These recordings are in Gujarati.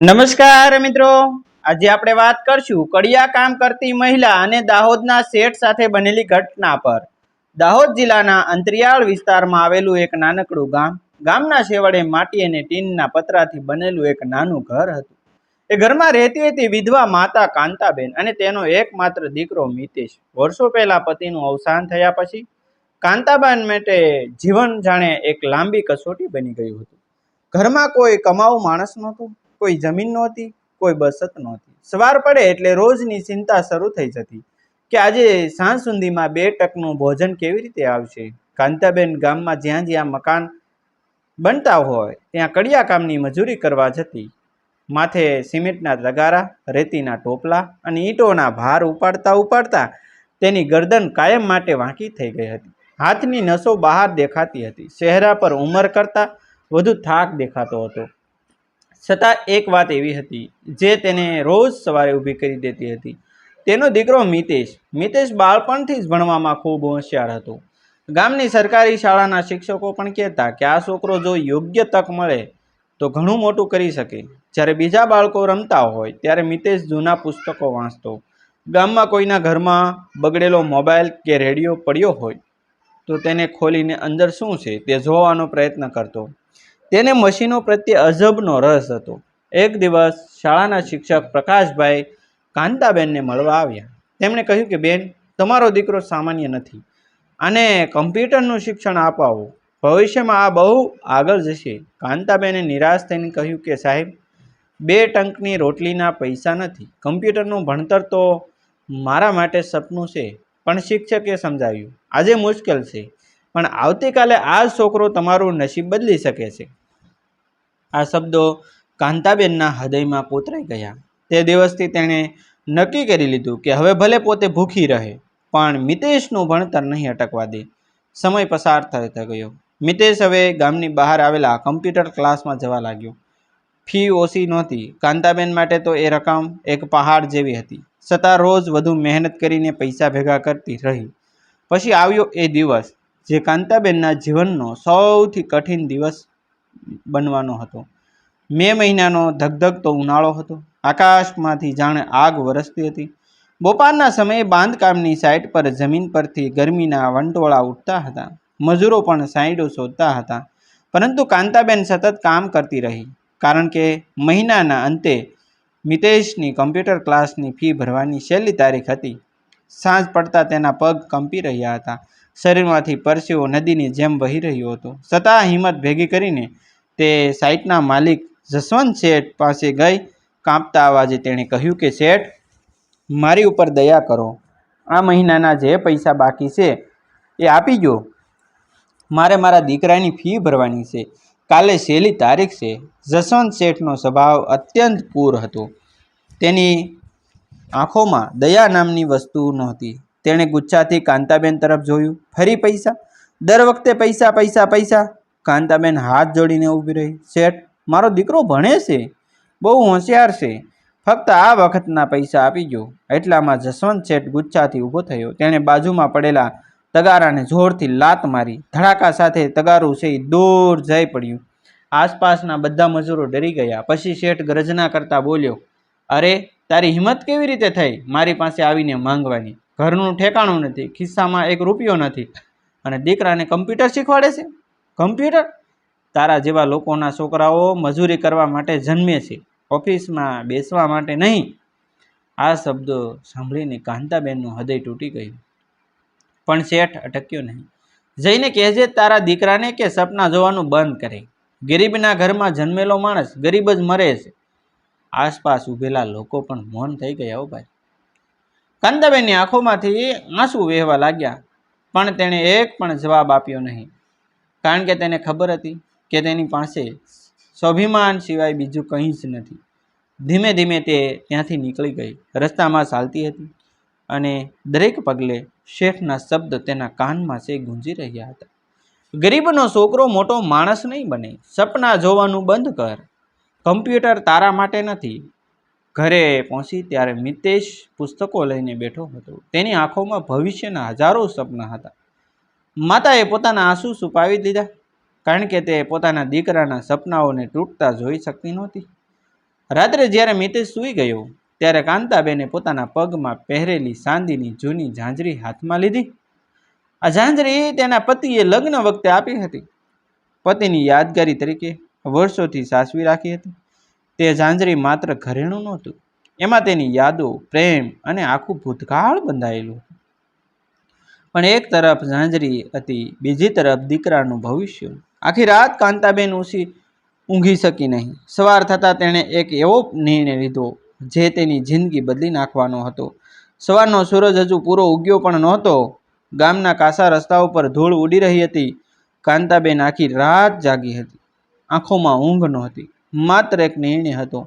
નમસ્કાર મિત્રો, આજે આપણે વાત કરશું કડિયા કામ કરતી મહિલા અને દાહોદના શેઠ સાથે બનેલી ઘટના પર। દાહોદ જિલ્લાના અંતરિયાળ વિસ્તારમાં આવેલું એક નાનકડું ગામના છેવાડે માટી અને ટીનના પતરાથી બનેલું એક નાનું ઘર હતું। એ ઘરમાં રહેતી હતી વિધવા માતા કાંતાબેન અને તેનો એકમાત્ર દીકરો મિતેશ। વર્ષો પહેલા પતિનું અવસાન થયા પછી કાંતાબેન માટે જીવન જાણે એક લાંબી કસોટી બની ગયું હતું। ઘરમાં કોઈ કમાવું માણસ નહોતું, કોઈ જમીન નહોતી, કોઈ બચત નહોતી। સવાર પડે એટલે રોજની ચિંતા શરૂ થઈ જતી કે આજે સાંજ સુધીમાં 2 ટકનું ભોજન કેવી રીતે આવશે। કાંતાબેન ગામમાં જ્યાં જ્યાં મકાન બનતા હોય ત્યાં કડિયા કામની મજૂરી કરવા જતી। માથે સિમેન્ટના તગારા, રેતીના ટોપલા અને ઈંટોના ભાર ઉપાડતા તેની ગરદન કાયમ માટે વાંકી થઈ ગઈ હતી। હાથની નસો બહાર દેખાતી હતી। ચહેરા પર ઉંમર કરતાં વધુ થાક દેખાતો હતો। છતાં એક વાત એવી હતી જે તેને રોજ સવારે ઊભી કરી દેતી હતી, તેનો દીકરો મિતેશ બાળપણથી જ ભણવામાં ખૂબ હોશિયાર હતો। ગામની સરકારી શાળાના શિક્ષકો પણ કહેતા કે આ છોકરો જો યોગ્ય તક મળે તો ઘણું મોટું કરી શકે। જ્યારે બીજા બાળકો રમતા હોય ત્યારે મિતેશ જૂના પુસ્તકો વાંચતો। ગામમાં કોઈના ઘરમાં બગડેલો મોબાઈલ કે રેડિયો પડ્યો હોય તો તેને ખોલીને અંદર શું છે તે જોવાનો પ્રયત્ન કરતો। તેને મશીનો પ્રત્યે અજબનો રસ હતો। એક દિવસ શાળાના શિક્ષક પ્રકાશભાઈ કાંતાબેનને મળવા આવ્યા। તેમણે કહ્યું કે બેન, તમારો દીકરો સામાન્ય નથી, આને કમ્પ્યુટરનું શિક્ષણ અપાવો, ભવિષ્યમાં આ બહુ આગળ જશે। કાંતાબેને નિરાશ થઈને કહ્યું કે સાહેબ, 2 ટંકની રોટલીના પૈસા નથી, કમ્પ્યુટરનું ભણતર તો મારા માટે સપનું છે। પણ શિક્ષકે સમજાવ્યું, આજે મુશ્કેલ છે પણ આવતીકાલે આ છોકરો તમારું નસીબ બદલી શકે છે। આ શબ્દો કાંતાબેનના હૃદયમાં કોતરાઈ ગયા। તે દિવસથી તેણે નક્કી કરી લીધું કે હવે ભલે પોતે ભૂખી રહે પણ મિતેશનું ભણતર નહીં અટકવા દે। સમય પસાર થતો ગયો। મિતેશ હવે ગામની બહાર આવેલા કમ્પ્યુટર ક્લાસમાં જવા લાગ્યો। ફી ઓછી નહોતી, કાંતાબેન માટે તો એ રકમ એક પહાડ જેવી હતી, છતાં રોજ વધુ મહેનત કરીને પૈસા ભેગા કરતી રહી। પછી આવ્યો એ દિવસ જે કાંતાબેનના જીવનનો સૌથી કઠિન દિવસ બનવાનો હતો। મે મહિનાનો ધગધગતો ઉનાળો હતો। આકાશમાંથી જાણે આગ વરસતી હતી। બપોરના સમયે બાંધકામની સાઇટ પર જમીન પરથી ગરમીના વંટોળા ઉઠતા હતા। મજૂરો પણ સાઈડો શોધતા હતા, પરંતુ કાંતાબેન સતત કામ કરતી રહી, કારણ કે મહિનાના અંતે મિતેશની કમ્પ્યુટર ક્લાસની ફી ભરવાની છેલ્લી તારીખ હતી। સાંજ પડતા તેના પગ કંપી રહ્યા હતા, શરીરમાંથી પરસેવો નદીની જેમ વહી રહ્યો હતો। છતાં હિંમત ભેગી કરીને તે સાઇટના માલિક જસવંત શેઠ પાસે ગઈ। કાંપતા અવાજે તેણે કહ્યું કે શેઠ, મારી ઉપર દયા કરો, આ મહિનાના જે પૈસા બાકી છે એ આપી દો, મારે મારા દીકરાની ફી ભરવાની છે, કાલે છેલ્લી તારીખ છે। જસવંત શેઠનો સ્વભાવ અત્યંત ક્રૂર હતો। તેની આંખોમાં દયા નામની વસ્તુ નહોતી। તેણે ગુસ્સાથી કાંતાબેન તરફ જોયું। ફરી પૈસા? દર વખતે પૈસા પૈસા પૈસા? કાંતાબેન હાથ જોડીને ઊભી રહી। શેઠ, મારો દીકરો ભણે છે, બહુ હોશિયાર છે, ફક્ત આ વખતના પૈસા આપી દો। એટલામાં જસવંત શેઠ ગુસ્સાથી ઊભો થયો। તેણે બાજુમાં પડેલા તગારાને જોરથી લાત મારી। ધડાકા સાથે તગારું છે દૂર જઈ પડ્યું। આસપાસના બધા મજૂરો ડરી ગયા। પછી શેઠ ગર્જના કરતા બોલ્યો, અરે, તારી હિંમત કેવી રીતે થઈ મારી પાસે આવીને માંગવાની? ઘરનું ઠેકાણું નથી, ખિસ્સામાં 1 રૂપિયો નથી, અને દીકરાને કમ્પ્યુટર શીખવાડે છે? કમ્પ્યુટર? તારા જેવા લોકોના છોકરાઓ મજૂરી કરવા માટે જન્મે છે, ઓફિસમાં બેસવા માટે નહીં। આ શબ્દો સાંભળીને કાંતાબેનનું હૃદય તૂટી ગયું। પણ શેઠ અટક્યો નહીં। જઈને કહેજે તારા દીકરાને કે સપના જોવાનું બંધ કરે। ગરીબના ઘરમાં જન્મેલો માણસ ગરીબ જ મરે છે। આસપાસ ઊભેલા લોકો પણ મૌન થઈ ગયા। હો ભાઈ! કાંતાબેનની આંખોમાંથી આંસુ વહેવા લાગ્યા, પણ તેણે એક પણ જવાબ આપ્યો નહીં, કારણ કે તેને ખબર હતી કે તેની પાસે સ્વાભિમાન સિવાય બીજું કંઈ જ નથી। ધીમે ધીમે તે ત્યાંથી નીકળી ગઈ। રસ્તામાં ચાલતી હતી અને દરેક પગલે શેઠના શબ્દ તેના કાનમાં સે ગુંજી રહ્યા હતા। ગરીબનો છોકરો મોટો માણસ નહીં બને, સપના જોવાનું બંધ કર, કમ્પ્યુટર તારા માટે નથી। ઘરે પહોંચી ત્યારે મિતેશ પુસ્તકો લઈને બેઠો હતો। તેની આંખોમાં ભવિષ્યના હજારો સપના હતા। માતાએ પોતાના આંસુ છુપાવી દીધા, કારણ કે તે પોતાના દીકરાના સપનાઓને તૂટતા જોઈ શકતી નહોતી। રાત્રે જ્યારે મિતેશ સૂઈ ગયો ત્યારે કાંતાબેને પોતાના પગમાં પહેરેલી ચાંદીની જૂની ઝાંઝરી હાથમાં લીધી. આ ઝાંઝરી તેના પતિએ લગ્ન વખતે આપી હતી. પતિની યાદગારી તરીકે વર્ષોથી સાચવી રાખી હતી. તે ઝાંઝરી માત્ર ઘરેણું નહોતું, એમાં તેની યાદો, પ્રેમ અને આખું ભૂતકાળ બંધાયેલું હતું. પણ એક તરફ ઝાંઝરી હતી, બીજી તરફ દીકરાનું ભવિષ્ય. આખી રાત કાંતાબેન ઊંઘી શકી નહીં. સવાર થતાં તેણે એક એવો નિર્ણય લીધો જે તેની જિંદગી બદલી નાખવાનો હતો. સવારનો સૂરજ હજુ પૂરો ઉગ્યો પણ નહોતો. ગામના કાસા રસ્તાઓ પર ધૂળ ઉડી રહી હતી. કાંતાબેન આખી રાત જાગી હતી. આંખોમાં ઊંઘ નહોતી. માત્ર એક નિર્ણય હતો.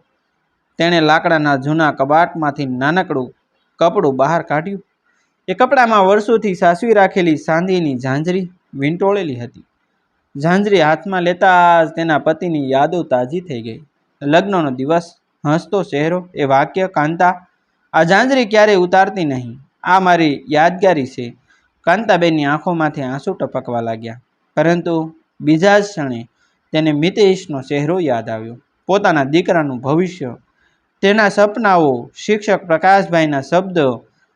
તેણે લાકડાના જૂના કબાટમાંથી નાનકડું કપડું બહાર કાઢ્યું. એ કપડામાં વર્ષોથી સાચવી રાખેલી ચાંદીની ઝાંઝરી વીંટોળેલી હતી. ઝાંઝરી હાથમાં લેતા જ તેના પતિની યાદો તાજી થઈ ગઈ. લગ્નનો દિવસ, હસતો ચહેરો, એ વાક્ય, કાંતા, આ ઝાંઝરી ક્યારેય ઉતારતી નહીં, આ મારી યાદગારી છે. કાંતાબેનની આંખોમાંથી આંસુ ટપકવા લાગ્યા. પરંતુ બીજા જ ક્ષણે તેને મિતેશનો ચહેરો યાદ આવ્યો, પોતાના દીકરાનું ભવિષ્ય, તેના સપનાઓ, શિક્ષક પ્રકાશભાઈના શબ્દ,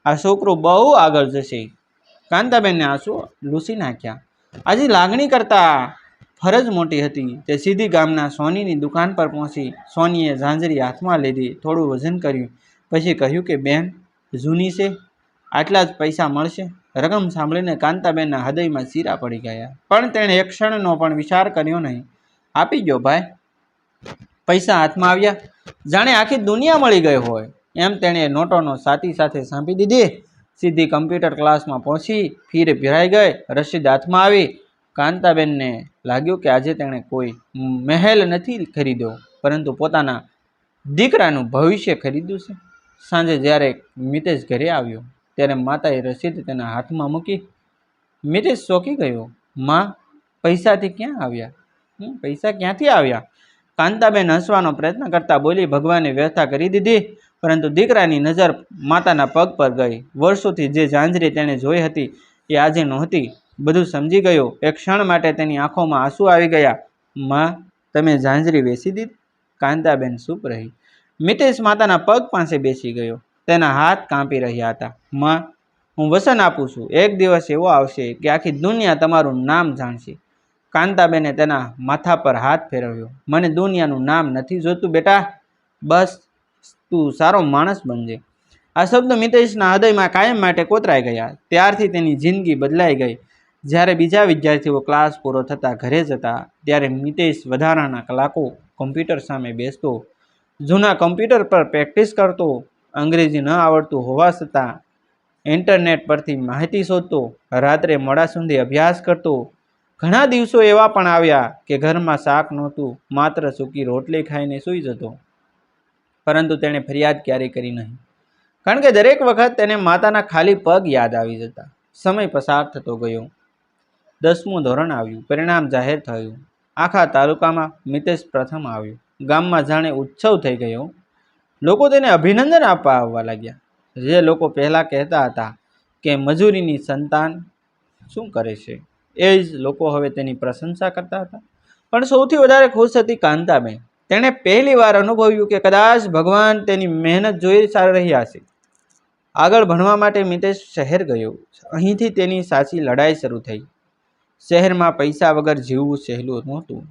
આ છોકરો બહુ આગળ જશે. કાંતાબેનને આંસુ લૂછી નાખ્યા. આજે લાગણી કરતા ફરજ મોટી હતી. તે સીધી ગામના સોનીની દુકાન પર પહોંચી. સોનીએ ઝાંઝરી હાથમાં લીધી, થોડું વજન કર્યું, પછી કહ્યું કે બેન, જૂની છે, આટલા જ પૈસા મળશે. રકમ સાંભળીને કાંતાબેનના હૃદયમાં ચીરા પડી ગયા. પણ તેણે એક ક્ષણનો પણ વિચાર કર્યો નહીં. આપી ગયો ભાઈ. પૈસા હાથમાં આવ્યા. જાણે આખી દુનિયા મળી ગઈ હોય એમ તેણે નોટોનો સાથી સાથે સાંભળી દીધી. સીધી કમ્પ્યુટર ક્લાસમાં પહોંચી. ફી ભરાઈ ગઈ. રસીદ હાથમાં આવી. કાંતાબેનને લાગ્યું કે આજે તેણે કોઈ મહેલ નથી ખરીદ્યો, પરંતુ પોતાના દીકરાનું ભવિષ્ય ખરીદ્યું છે. સાંજે જ્યારે મિતેશ ઘરે આવ્યો ત્યારે માતાએ રસીદ તેના હાથમાં મૂકી. મિતેશ ચોંકી ગયો. માં, પૈસાથી ક્યાં આવ્યા? પૈસા ક્યાંથી આવ્યા? કાંતાબેન હસવાનો પ્રયત્ન કરતા બોલી, ભગવાને વ્યવસ્થા કરી દીધી. પરંતુ દીકરાની નજર માતાના પગ પર ગઈ. વર્ષોથી જે ઝાંઝરી તેણે જોઈ હતી એ આજે નહોતી. બધું સમજી ગયો. એક ક્ષણ માટે તેની આંખોમાં આંસુ આવી ગયા. માં, તમે ઝાંઝરી વેચી દીધી? કાંતાબેન ચૂપ રહી. મિતેશ માતાના પગ પાસે બેસી ગયો. તેના હાથ કાંપી રહ્યા હતા. માં, હું વચન આપું છું, એક દિવસ એવો આવશે કે આખી દુનિયા તમારું નામ જાણશે. કાંતાબેને તેના માથા પર હાથ ફેરવ્યો. મને દુનિયાનું નામ નથી જોતું બેટા, બસ તું સારો માણસ બનજે. આ શબ્દ મિતેશના હૃદયમાં કાયમ માટે કોતરાઈ ગયા. ત્યારથી તેની જિંદગી બદલાઈ ગઈ. જ્યારે બીજા વિદ્યાર્થીઓ ક્લાસ પૂરો થતાં ઘરે જતા ત્યારે મિતેશ વધારાના કલાકો કમ્પ્યુટર સામે બેસતો, જૂના કમ્પ્યુટર પર પ્રેક્ટિસ કરતો, અંગ્રેજી ન આવડતું હોવા છતાં ઇન્ટરનેટ પરથી માહિતી શોધતો, રાત્રે મોડા સુધી અભ્યાસ કરતો. ઘણા દિવસો એવા પણ આવ્યા કે ઘરમાં શાક નહોતું, માત્ર સૂકી રોટલી ખાઈને સૂઈ જતો. પરંતુ તેણે ફરિયાદ ક્યારેય કરી નહીં, કારણ કે દરેક વખત તેને માતાના ખાલી પગ યાદ આવી જતા. સમય પસાર થતો ગયો. 10મું ધોરણ આવ્યું. પરિણામ જાહેર થયું. આખા તાલુકામાં મિતેશ પ્રથમ આવ્યો. ગામમાં જાણે ઉત્સવ થઈ ગયો. લોકો તેને અભિનંદન આપવા આવવા લાગ્યા. જે લોકો પહેલાં કહેતા હતા કે મજૂરીની સંતાન શું કરે છે, એ જ લોકો હવે તેની પ્રશંસા કરતા હતા. પણ સૌથી વધારે ખુશ હતી કાંતાબેન. તેણે પહેલી વાર અનુભવ્યું કે કદાચ ભગવાન તેની મહેનત જોઈ રહ્યા છે. આગળ ભણવા માટે મિતેશ શહેર ગયો. અહીંથી તેની સાચી લડાઈ શરૂ થઈ. શહેરમાં પૈસા વગર જીવવું સહેલું નહોતું.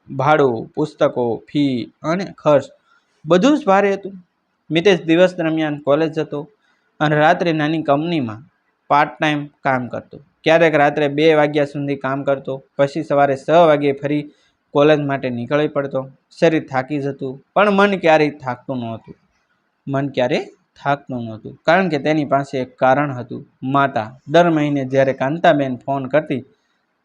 ભાડું, પુસ્તકો, ફી અને ખર્ચ બધું જ ભારે હતું. મિતેશ દિવસ દરમિયાન કોલેજ જતો અને રાત્રે નાની કંપનીમાં પાર્ટ ટાઈમ કામ કરતો. ક્યારેક રાત્રે 2 વાગ્યા સુધી કામ કરતો, પછી સવારે 6 વાગ્યે ફરી કોલેજ માટે નીકળી પડતો. શરીર થાકી જતું, પણ મન ક્યારેય થાકતું નહોતું, કારણ કે તેની પાસે એક કારણ હતું, માતા. દર મહિને જ્યારે કાંતાબેન ફોન કરતી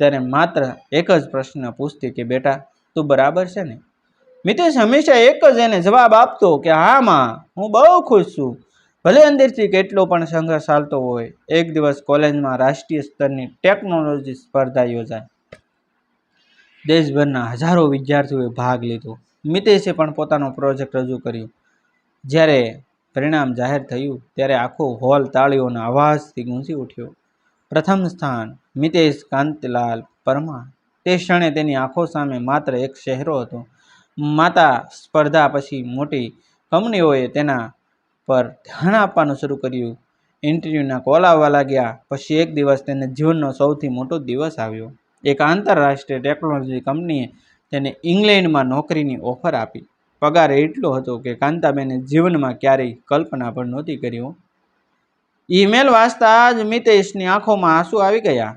ત્યારે માત્ર એક જ પ્રશ્ન પૂછતી કે બેટા, તું બરાબર છે ને? મિતેશ હંમેશા એક જ એને જવાબ આપતો કે હા માં, હું બહુ ખુશ છું. ભલે અંદરથી કેટલો પણ સંઘર્ષ ચાલતો હોય. એક દિવસ કોલેજમાં રાષ્ટ્રીય સ્તરની ટેકનોલોજી સ્પર્ધા યોજાઈ. દેશભરના હજારો વિદ્યાર્થીઓએ ભાગ લીધો. મિતેશે પણ પોતાનો પ્રોજેક્ટ રજૂ કર્યો. જ્યારે પરિણામ જાહેર થયું ત્યારે આખો હોલ તાળીઓના અવાજથી ગૂંજી ઉઠ્યો. પ્રથમ સ્થાન મિતેશ કાંતિલાલ પરમાર. તે ક્ષણે તેની આંખો સામે માત્ર એક ચહેરો હતો, માતા સ્પર્ધા પછી મોટી કંપનીઓએ તેના પર ધ્યાન આપવાનું શરૂ કર્યું. ઇન્ટરવ્યૂના કોલ આવવા લાગ્યા. પછી એક દિવસ તેને જીવનનો સૌથી મોટો દિવસ આવ્યો. એક આંતરરાષ્ટ્રીય ટેકનોલોજી કંપનીએ તેને ઇંગ્લેન્ડમાં નોકરીની ઓફર આપી. પગાર એટલો હતો કે કાંતાબેને જીવનમાં ક્યારેય કલ્પના પણ નહોતી કરી. ઈમેલ વાંચતા જ મિતેશની આંખોમાં આંસુ આવી ગયા.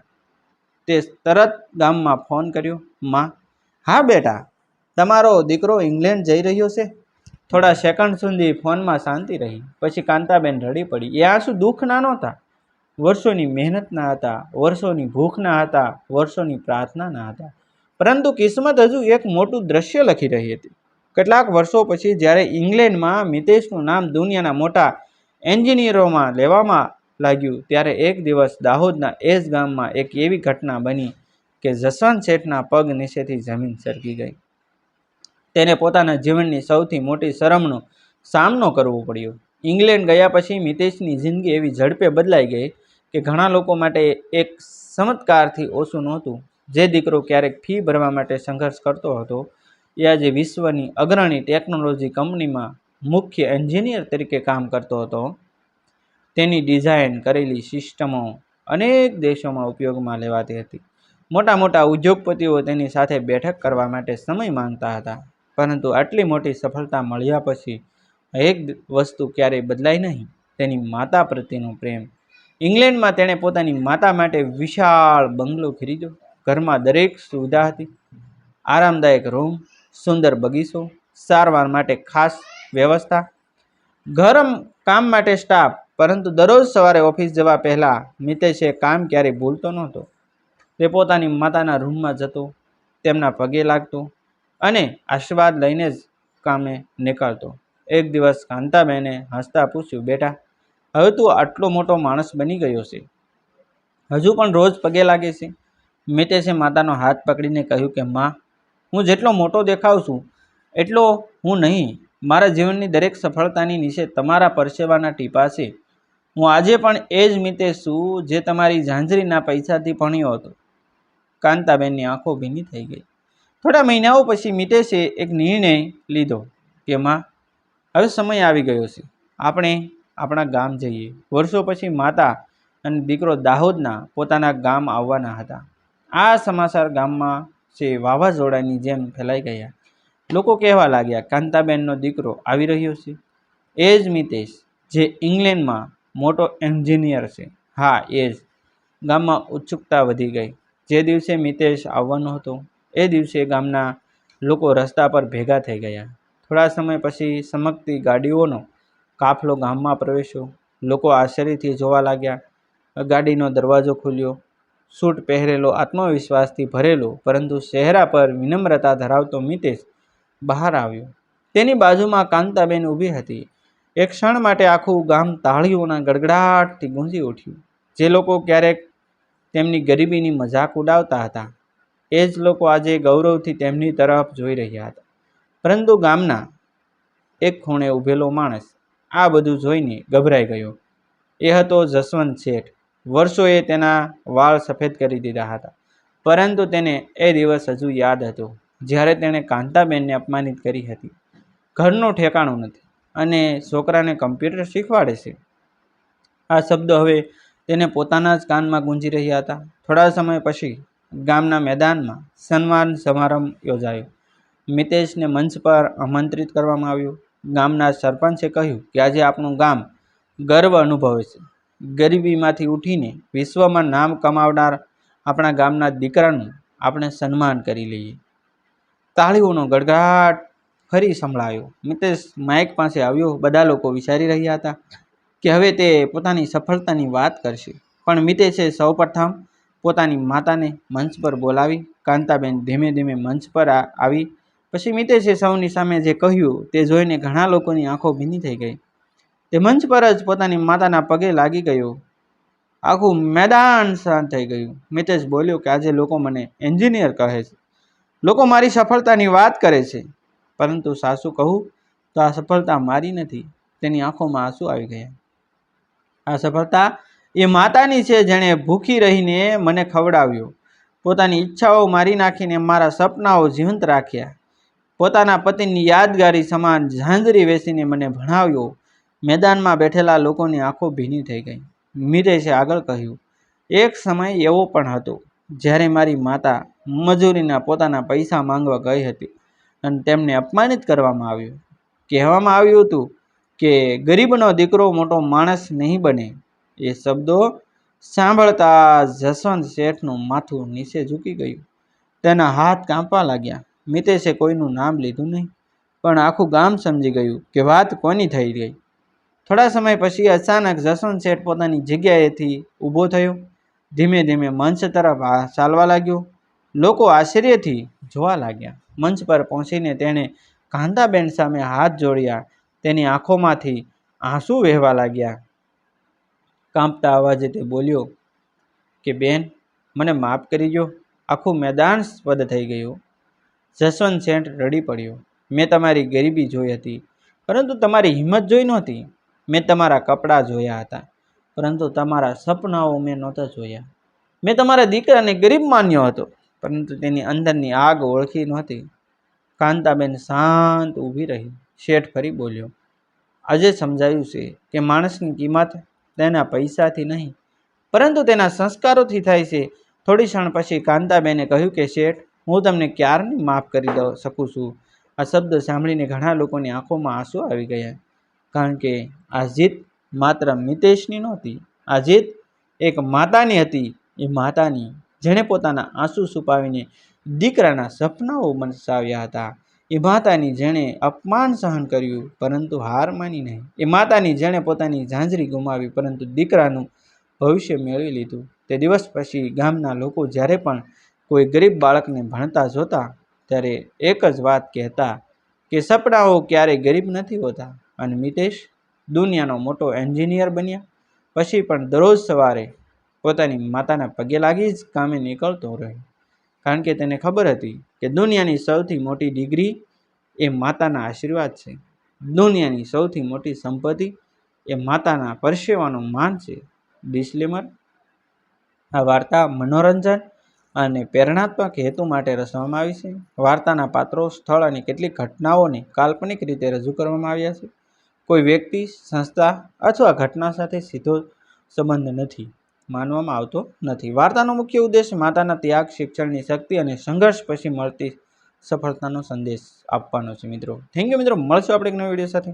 તે તરત ગામમાં ફોન કર્યો. માં, હા બેટા, તમારો દીકરો ઇંગ્લેન્ડ જઈ રહ્યો છે. થોડા સેકન્ડ સુધી ફોનમાં શાંતિ રહી. પછી કાંતાબેન રડી પડી. એ આંસુ દુઃખના નહોતા, વર્ષોની મહેનતના હતા, વર્ષોની ભૂખના હતા, વર્ષોની પ્રાર્થનાના હતા. પરંતુ કિસ્મત હજુ એક મોટું દ્રશ્ય લખી રહી હતી. કેટલાક વર્ષો પછી જ્યારે ઇંગ્લેન્ડમાં મિતેશનું નામ દુનિયાના મોટા એન્જિનિયરોમાં લેવામાં લાગ્યું, ત્યારે એક દિવસ દાહોદના એજ ગામમાં એક એવી ઘટના બની કે જસવંત શેઠના પગ નીચેથી જમીન સરકી ગઈ. તેને પોતાના જીવનની સૌથી મોટી શરમનો સામનો કરવો પડ્યો. ઇંગ્લેન્ડ ગયા પછી મિતેશની જિંદગી એવી ઝડપે બદલાઈ ગઈ કે ઘણા લોકો માટે એક ચમત્કારથી ઓછું નહોતું. જે દીકરો ક્યારેક ફી ભરવા માટે સંઘર્ષ કરતો હતો, એ આજે વિશ્વની અગ્રણી ટેકનોલોજી કંપનીમાં મુખ્ય એન્જિનિયર તરીકે કામ કરતો હતો. તેની ડિઝાઇન કરેલી સિસ્ટમો અનેક દેશોમાં ઉપયોગમાં લેવાતી હતી. મોટા મોટા ઉદ્યોગપતિઓ તેની સાથે બેઠક કરવા માટે સમય માંગતા હતા. પરંતુ આટલી મોટી સફળતા મળ્યા પછી એક વસ્તુ ક્યારેય બદલાઈ નહીં: તેની માતા પ્રત્યેનો પ્રેમ. ઇંગ્લેન્ડમાં તેણે પોતાની માતા માટે વિશાળ બંગલો ખરીદ્યો. ઘરમાં દરેક સુવિધા હતી: આરામદાયક રૂમ, સુંદર બગીચો, સારવાર માટે ખાસ વ્યવસ્થા, ગરમ કામ માટે સ્ટાફ. પરંતુ દરરોજ સવારે ઓફિસ જવા પહેલાં મિતેશ એ કામ ક્યારેય ભૂલતો નહોતો. તે પોતાની માતાના રૂમમાં જતો, તેમના પગે લાગતો અને આશીર્વાદ લઈને જ કામે નીકળતો. એક દિવસ કાંતાબેને હસતા પૂછ્યું, બેટા, હવે તું આટલો મોટો માણસ બની ગયો છે, હજુ પણ રોજ પગે લાગે છે? મિતેશે માતાનો હાથ પકડીને કહ્યું કે માં, હું જેટલો મોટો દેખાઉં છું એટલો હું નહીં. મારા જીવનની દરેક સફળતાની નીચે તમારા પરસેવાના ટીપા છે. હું આજે પણ એ જ મિતેશ છું જે તમારી ઝાંઝરીના પૈસાથી ભણ્યો હતો. કાંતાબેનની આંખો ભીની થઈ ગઈ. થોડા મહિનાઓ પછી મિતેશે એક નિર્ણય લીધો કે માં, હવે સમય આવી ગયો છે, આપણે આપણા ગામ જઈએ. વર્ષો પછી માતા અને દીકરો દાહોદના પોતાના ગામ આવવાના હતા. આ સમાચાર ગામમાં છે વાવાઝોડાની જેમ ફેલાઈ ગયા. લોકો કહેવા લાગ્યા, કાંતાબેનનો દીકરો આવી રહ્યો છે, એ જ મિતેશ જે ઇંગ્લેન્ડમાં મોટો એન્જિનિયર છે. હા, એ જ. ગામમાં ઉત્સુકતા વધી ગઈ. જે દિવસે મિતેશ આવવાનો હતો, એ દિવસે ગામના લોકો રસ્તા પર ભેગા થઈ ગયા. થોડા સમય પછી ચમકતી ગાડીઓનો કાફલો ગામમાં પ્રવેશ્યો. લોકો આશ્ચર્યથી જોવા લાગ્યા. ગાડીનો દરવાજો ખુલ્યો. સૂટ પહેરેલો, આત્મવિશ્વાસથી ભરેલો, પરંતુ ચહેરા પર વિનમ્રતા ધરાવતો મિતેશ બહાર આવ્યો. તેની બાજુમાં કાંતાબેન ઊભી હતી. એક ક્ષણ માટે આખું ગામ તાળીઓના ગડગડાટથી ગુંજી ઉઠ્યું. જે લોકો ક્યારેક તેમની ગરીબીની મજાક ઉડાવતા હતા, એ જ લોકો આજે ગૌરવથી તેમની તરફ જોઈ રહ્યા હતા. પરંતુ ગામના એક ખૂણે ઊભેલો માણસ આ બધું જોઈને ગભરાઈ ગયો. એ હતો જસવંત શેઠ. વર્ષોએ તેના વાળ સફેદ કરી દીધા હતા, પરંતુ તેને એ દિવસ હજુ યાદ હતો જ્યારે તેણે કાંતાબેનને અપમાનિત કરી હતી. ઘરનું ઠેકાણું નથી અને છોકરાને કમ્પ્યુટર શીખવાડે છે. આ શબ્દો હવે તેને પોતાના જ કાનમાં ગુંજી રહ્યા હતા. થોડા સમય પછી ગામના મેદાનમાં સન્માન સમારંભ યોજાયો. મિતેશને મંચ પર આમંત્રિત કરવામાં આવ્યો. ગામના સરપંચે કહ્યું કે આજે આપણું ગામ ગર્વ અનુભવે છે. ગરીબીમાંથી ઉઠીને વિશ્વમાં નામ કમાવનાર આપણા ગામના દીકરાનું આપણે સન્માન કરી લઈએ. તાળીઓનો ગડગડાટ ફરી સંભળાયો. મિતેશ માઇક પાસે આવ્યો. બધા લોકો વિચારી રહ્યા હતા કે હવે તે પોતાની સફળતાની વાત કરશે, પણ મિતેશે સૌપ્રથમ પોતાની માતાને મંચ પર બોલાવી. કાંતાબેન ધીમે ધીમે મંચ પર આવી. પછી મિતેશે સૌની સામે જે કહ્યું તે જોઈને ઘણા લોકોની આંખો ભીની થઈ ગઈ. તે મંચ પર જ પોતાની માતાના પગે લાગી ગયો. આખું મેદાન શાંત થઈ ગયું. મિતેશ બોલ્યો કે આજે લોકો મને એન્જિનિયર કહે છે, લોકો મારી સફળતાની વાત કરે છે, પરંતુ સાચું કહું તો આ સફળતા મારી નથી. તેની આંખોમાં આંસુ આવી ગયા. આ સફળતા એ માતાની છે જેણે ભૂખી રહીને મને ખવડાવ્યો, પોતાની ઈચ્છાઓ મારી નાખીને મારા સપનાઓ જીવંત રાખ્યા. પોતાના પતિની યાદગારી સમાન ઝાંઝરી વેચીને મને ભણાવ્યો. મેદાનમાં બેઠેલા લોકોની આંખો ભીની થઈ ગઈ. મિતેશે આગળ કહ્યું, એક સમય એવો પણ હતો જ્યારે મારી માતા મજૂરીના પોતાના પૈસા માંગવા ગઈ હતી અને તેમને અપમાનિત કરવામાં આવ્યું. કહેવામાં આવ્યું હતું કે ગરીબનો દીકરો મોટો માણસ નહીં બને. એ શબ્દો સાંભળતા જસવંત શેઠનું માથું નીચે ઝૂકી ગયું. તેના હાથ કાંપવા લાગ્યા. મિતેશે કોઈનું નામ લીધું નહીં, પણ આખું ગામ સમજી ગયું કે વાત કોની થઈ ગઈ. થોડા સમય પછી અચાનક જસવંત શેઠ પોતાની જગ્યાએથી ઊભો થયો. ધીમે ધીમે મંચ તરફ ચાલવા લાગ્યો. લોકો આશ્ચર્યથી જોવા લાગ્યા. મંચ પર પહોંચીને તેણે કાંતાબેન સામે હાથ જોડ્યા. તેની આંખોમાંથી આંસુ વહેવા લાગ્યા. કાંપતા અવાજે તે બોલ્યો કે બેન, મને માફ કરી દો. આખું મેદાન સ્તબ્ધ થઈ ગયું. જસવંત શેઠ રડી પડ્યો. મેં તમારી ગરીબી જોઈ હતી, પરંતુ તમારી હિંમત જોઈ નહોતી. મેં તમારા કપડાં જોયા હતા, પરંતુ તમારા સપનાઓ મેં નહોતા જોયા. મેં તમારા દીકરાને ગરીબ માન્યો હતો, પરંતુ તેની અંદરની આગ ઓળખી નહોતી. કાંતાબેન શાંત ઊભી રહી. શેઠ ફરી બોલ્યો, આજે સમજાયું છે કે માણસની કિંમત તેના પૈસાથી નહીં, પરંતુ તેના સંસ્કારોથી થાય છે. થોડી ક્ષણ પછી કાંતાબેને કહ્યું કે શેઠ, હું તમને ક્યારની માફ કરી શકું છું. આ શબ્દ સાંભળીને ઘણા લોકોની આંખોમાં આંસુ આવી ગયા, કારણ કે આ જીત માત્ર મિતેશની નહોતી. આ જીત એક માતાની હતી. એ માતાની જેણે પોતાના આંસુ છુપાવીને દીકરાના સપનાઓ વસાવ્યા હતા. એ માતાની જેણે અપમાન સહન કર્યું પરંતુ હાર માની નહીં. એ માતાની જેણે પોતાની ઝાંઝરી ગુમાવી પરંતુ દીકરાનું ભવિષ્ય મેળવી લીધું. તે દિવસ પછી ગામના લોકો જ્યારે પણ કોઈ ગરીબ બાળકને ભણતા જોતા ત્યારે એક જ વાત કહેતા કે સપનાઓ ક્યારેય ગરીબ નથી હોતા. અને મિતેશ દુનિયાનો મોટો એન્જિનિયર બન્યા પછી પણ દરરોજ સવારે પોતાની માતાના પગે લાગી જ કામે નીકળતો રહ્યો, કારણ કે તેને ખબર હતી કે દુનિયાની સૌથી મોટી ડિગ્રી એ માતાના આશીર્વાદ છે. દુનિયાની સૌથી મોટી સંપત્તિ એ માતાના પરસેવાનું માન છે. ડિસ્ક્લેમર: આ વાર્તા મનોરંજન અને પ્રેરણાત્મક હેતુ માટે રચવામાં આવી છે. વાર્તાના પાત્રો, સ્થળ અને કેટલીક ઘટનાઓને કાલ્પનિક રીતે રજૂ કરવામાં આવ્યા છે. કોઈ વ્યક્તિ, સંસ્થા અથવા ઘટના સાથે સીધો સંબંધ નથી માનવામાં આવતો નથી. વાર્તાનો મુખ્ય ઉદ્દેશ માતાના ત્યાગ, શિક્ષણની શક્તિ અને સંઘર્ષ પછી મળતી સફળતાનો સંદેશ આપવાનો છે. મિત્રો, થેન્ક યુ મિત્રો. મળશું આપણે એક નવા વિડીયો સાથે.